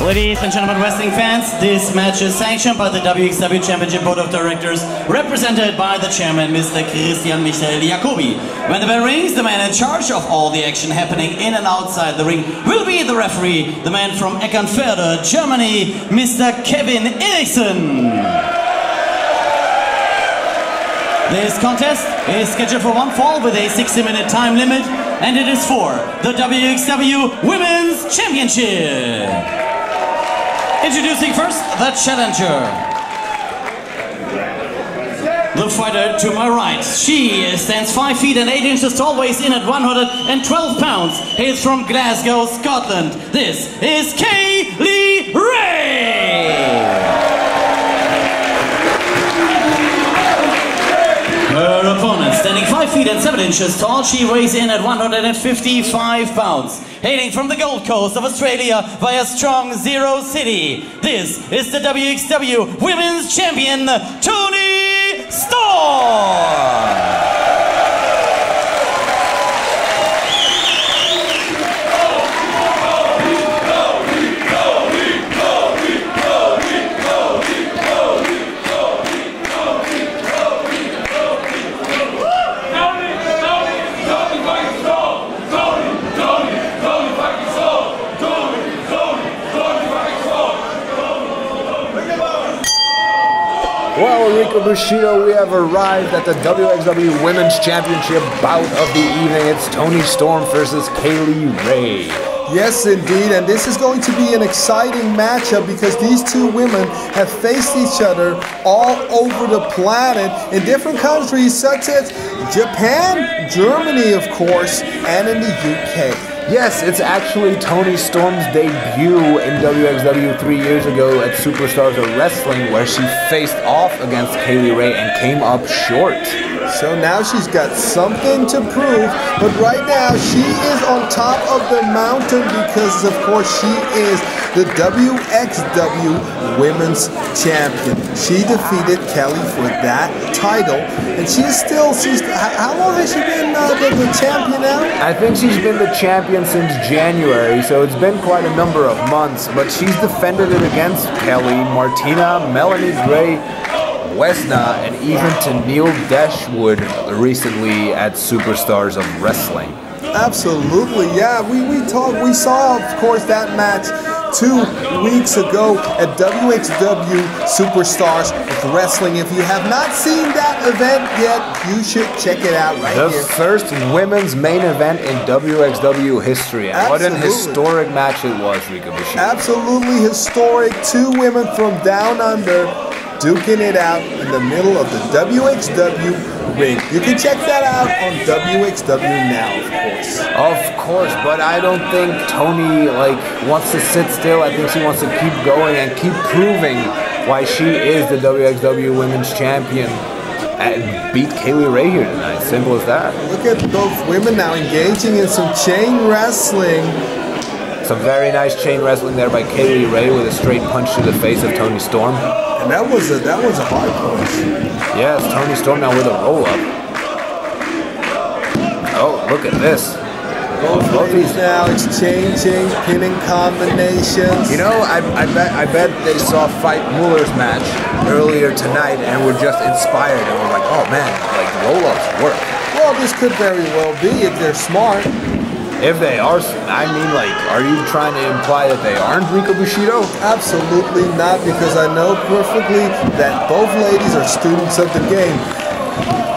Ladies and gentlemen, wrestling fans, this match is sanctioned by the wXw Championship Board of Directors, represented by the chairman, Mr. Christian Michael Jacobi. When the bell rings, the man in charge of all the action happening in and outside the ring will be the referee, the man from Eckernförde, Germany, Mr. Kevin Eriksson. This contest is scheduled for one fall with a 60-minute time limit, and it is for the wXw Women's Championship. Introducing first, the challenger. The fighter to my right. She stands 5 feet and 8 inches tall, weighs in at 112 pounds, hails from Glasgow, Scotland. This is Kaylee Ray! Her opponent, standing 5 feet and 7 inches tall, she weighs in at 155 pounds. Hailing from the Gold Coast of Australia via strong Zero City, this is the wXw Women's Champion, Toni Storm! Well, Rico Bushido, we have arrived at the wXw Women's Championship bout of the evening. It's Toni Storm versus Kaylee Ray. Yes, indeed, and this is going to be an exciting matchup because these two women have faced each other all over the planet in different countries such as Japan, Germany, of course, and in the UK. Yes, it's actually Toni Storm's debut in wXw 3 years ago at Superstars of Wrestling, where she faced off against Kaylee Ray and came up short. So now she's got something to prove, but right now she is on top of the mountain because, of course, she is the wXw Women's Champion. She defeated Kelly for that title, and she's how long has she been the champion now? I think she's been the champion since January, so it's been quite a number of months, but she's defended it against Kelly, Martina, Melanie Gray, Wesna, and even to Neil Dashwood recently at Superstars of Wrestling. Absolutely, yeah. We saw, of course, that match 2 weeks ago at wXw Superstars of Wrestling. If you have not seen that event yet, you should check it out right here. The first women's main event in wXw history. And what an historic match it was, Rico Bushido. Absolutely historic. 2 women from down under duking it out in the middle of the wXw ring. You can check that out on wXw now, of course. Of course, but I don't think Toni wants to sit still. I think she wants to keep going and keep proving why she is the wXw Women's Champion and beat Kaylee Ray here tonight. Simple as that. Look at both women now engaging in some chain wrestling. Some very nice chain wrestling there by Kaylee Ray with a straight punch to the face of Toni Storm. And that was a hard punch. Yes, Toni Storm now with a roll-up. Oh, look at this. Both these now exchanging pinning combinations. You know, I bet they saw Fight Muller's match earlier tonight and were just inspired and were like, oh man, roll-ups work. Well, this could very well be if they're smart. If they are, I mean, are you trying to imply that they aren't, Rico Bushido? Absolutely not, because I know perfectly that both ladies are students of the game.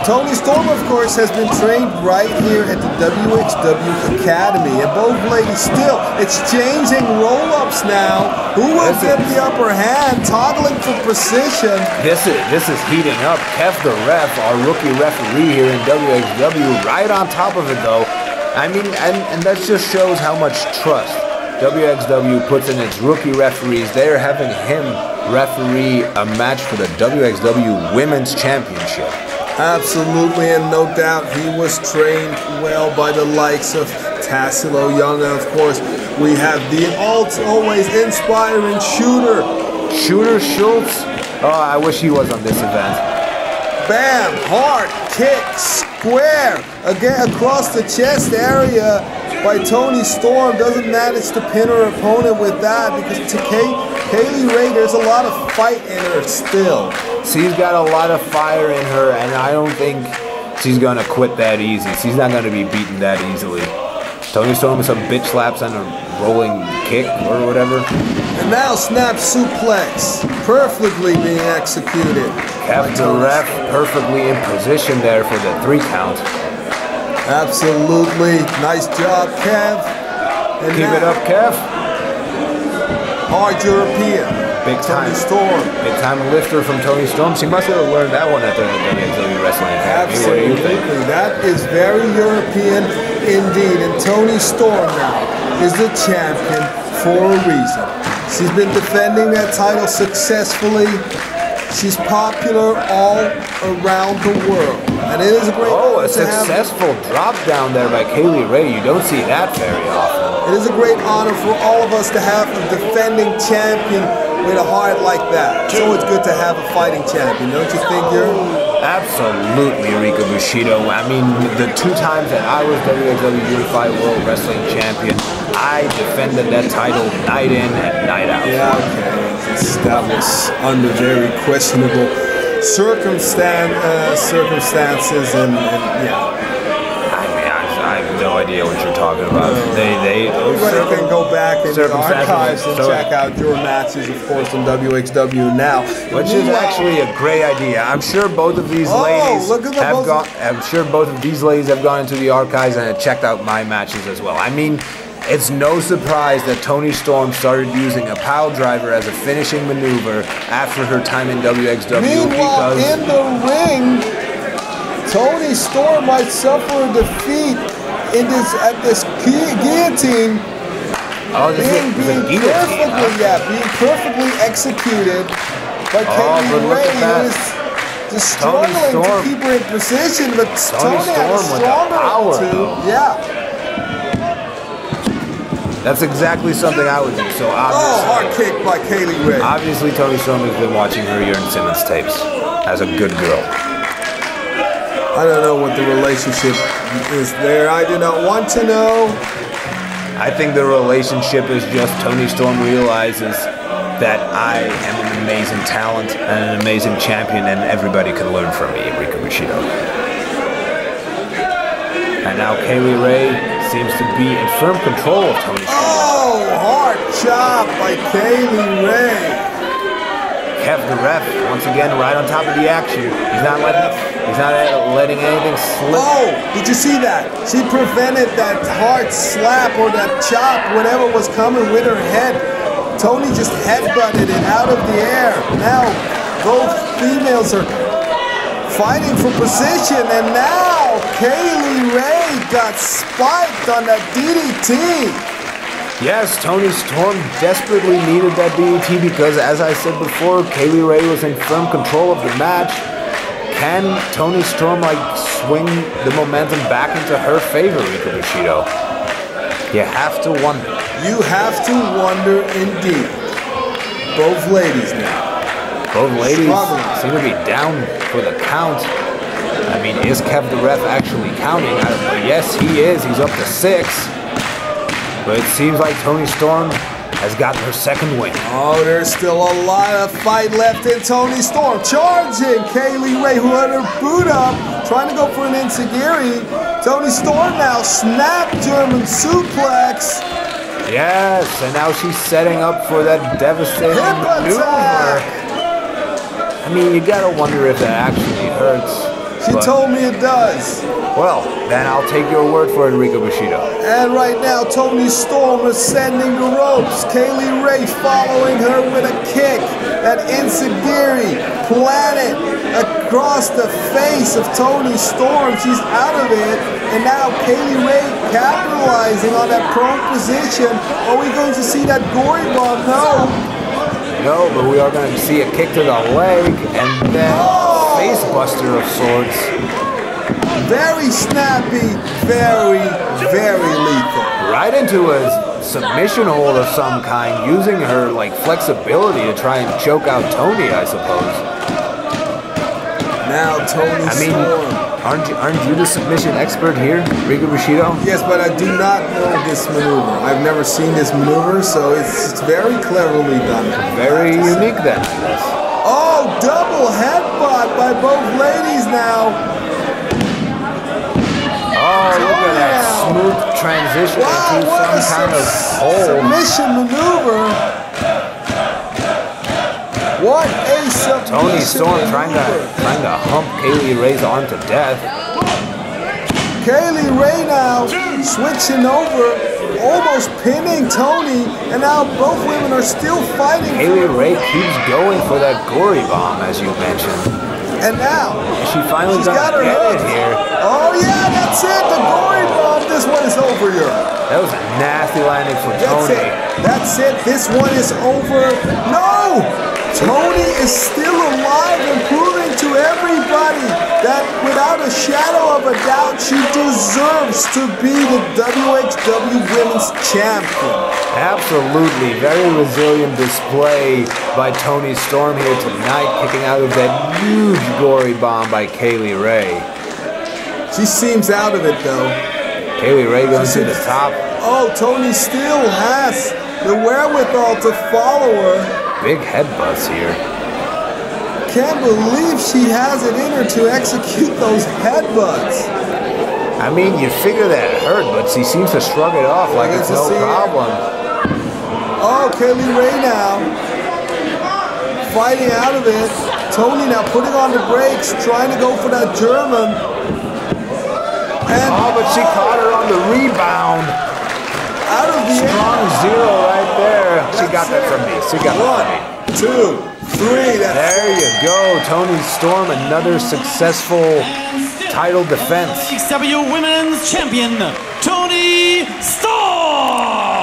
Toni Storm, of course, has been trained right here at the wXw Academy, and both ladies still exchanging roll-ups now. Who will get the upper hand, toggling for precision? This is heating up. Kev the ref, our rookie referee here in wXw, right on top of it, though. I mean, and that just shows how much trust wXw puts in its rookie referees. They're having him referee a match for the wXw Women's Championship. Absolutely, and no doubt he was trained well by the likes of Tassilo Young. Of course, we have the always inspiring Shooter Schultz. Oh, I wish he was on this event. Bam! Hard kicks. square again across the chest area by Toni Storm. Doesn't manage to pin her opponent with that because to Kaylee Ray, there's a lot of fight in her still. She's got a lot of fire in her, and I don't think she's gonna quit that easy. She's not gonna be beaten that easily. Toni Storm with some bitch slaps and a rolling kick or whatever. And now snap suplex, perfectly being executed. Kept the ref perfectly in position there for the 3 count. Absolutely, nice job, Kev. And keep it up, Kev. Hard European. Big time. Toni Storm. Big time lifter from Toni Storm. She must have learned that one at the wXw Wrestling Academy. Absolutely. What do you think? That is very European indeed. And Toni Storm now is the champion for a reason. She's been defending that title successfully. She's popular all around the world. And it is a great honor a successful drop down there by Kaylee Ray. You don't see that very often. It is a great honor for all of us to have a defending champion with a heart like that. It's always good to have a fighting champion, don't you think, Jurgen? Absolutely, Rika Bushido. I mean, the 2 times that I was wXw Unified World Wrestling Champion, I defended that title night in and night out. Yeah, okay. That was under very questionable circumstances and yeah. I have no idea what you're talking about. Everybody can go back in the archives and check out your matches, of course, on wXw now. Which is actually a great idea. I'm sure both of these ladies have gone. I'm sure both of these ladies have gone into the archives and have checked out my matches as well. I mean, it's no surprise that Toni Storm started using a pile driver as a finishing maneuver after her time in wXw. Meanwhile, in the ring, Toni Storm might suffer a defeat at this guillotine. Oh, being perfectly executed by Kaylee Ray, who is just struggling to keep her in position, but Toni had a stronger too. Yeah. That's exactly something I would do. So hard kick by Kaylee Ray. Obviously, Toni Storm has been watching her Jurgen Simmons tapes as a good girl. I don't know what the relationship is there. I do not want to know. I think the relationship is just Toni Storm realizes that I am an amazing talent and an amazing champion, and everybody can learn from me, Rika Bushido. And now Kaylee Ray seems to be in firm control of Toni Storm. Oh, hard chop by Kaylee Ray. Kev the ref once again right on top of the action. He's not letting anything slip. Oh, did you see that? She prevented that hard slap or that chop, whatever was coming with her head. Toni just headbutted it out of the air. Now both females are fighting for position, and now Kaylee Ray got spiked on that DDT. Yes, Toni Storm desperately needed that DDT because, as I said before, Kaylee Ray was in firm control of the match. Can Toni Storm swing the momentum back into her favor, Rika Bushido? You have to wonder. You have to wonder indeed. Both ladies now. Both ladies seem to be down for the count. I mean, is Kev the ref actually counting? Yes, he is. He's up to 6. But it seems like Toni Storm has gotten her second win. Oh, there's still a lot of fight left in Toni Storm. Charging Kaylee Ray, who had her boot up, trying to go for an enziguri. Toni Storm now snap German suplex. Yes, and now she's setting up for that devastating maneuver. I mean, you gotta wonder if that actually hurts. She told me it does. Well, then I'll take your word for it, Rika Bushido. And right now, Toni Storm ascending the ropes. Kaylee Ray following her with a kick. That enziguri planted across the face of Toni Storm. She's out of it. And now Kaylee Ray capitalizing on that prone position. Are we going to see that gory bomb? No. No, but we are going to see a kick to the leg and then face buster of sorts. Very snappy, very, very lethal. Right into a submission hold of some kind, using her flexibility to try and choke out Toni, I suppose. Now Toni Storm. Aren't you the submission expert here, Riga Bushido? Yes, but I do not know this maneuver. I've never seen this maneuver, so it's very cleverly done. Very unique then, I guess. Oh, double headbutt by both ladies now. Oh, look at that smooth transition into some kind of hold. Submission maneuver. What a submission Toni Storm maneuver. trying to hump Kaylee Ray's arm to death. Kaylee Ray now switching over, almost pinning Toni, and now both women are still fighting. Kaylee Ray keeps going for that gory bomb, as you mentioned. And now She finally got it here. Oh yeah, that's it. The gory bomb. This one is over here. That was a nasty landing for That's Toni. it. That's it. This one is over. No! Toni is still alive and proving to everybody that without a shadow of a doubt, she deserves to be the wXw Women's Champion. Absolutely. Very resilient display by Toni Storm here tonight, kicking out of that huge gory bomb by Kaylee Ray. She seems out of it though. Kaylee Ray goes to the top. Oh, Toni still has the wherewithal to follow her. Big headbutts here. Can't believe she has it in her to execute those headbutts. I mean, you figure that hurt, but she seems to shrug it off like it's no problem. Oh, Kaylee Ray now fighting out of it. Toni now putting on the brakes, trying to go for that German. And but she caught her on the rebound. Out of the Strong zero right there. She got that from me. She got that from me. 1, 2, 3. There you go. Toni Storm, another successful title defense. wXw Women's Champion, Toni Storm!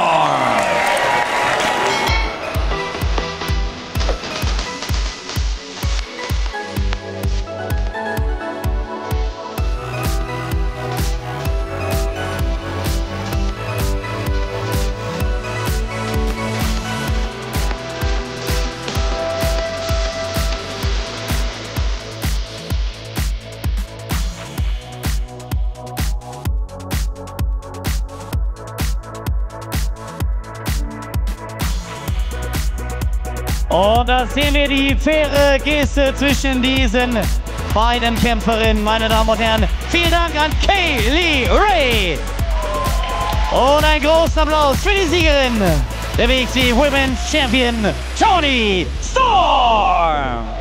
Und da sehen wir die faire Geste zwischen diesen beiden Kämpferinnen, meine Damen und Herren. Vielen Dank an Kaylee Ray. Und einen großen Applaus für die Siegerin, der wXw Women's Champion, Toni Storm.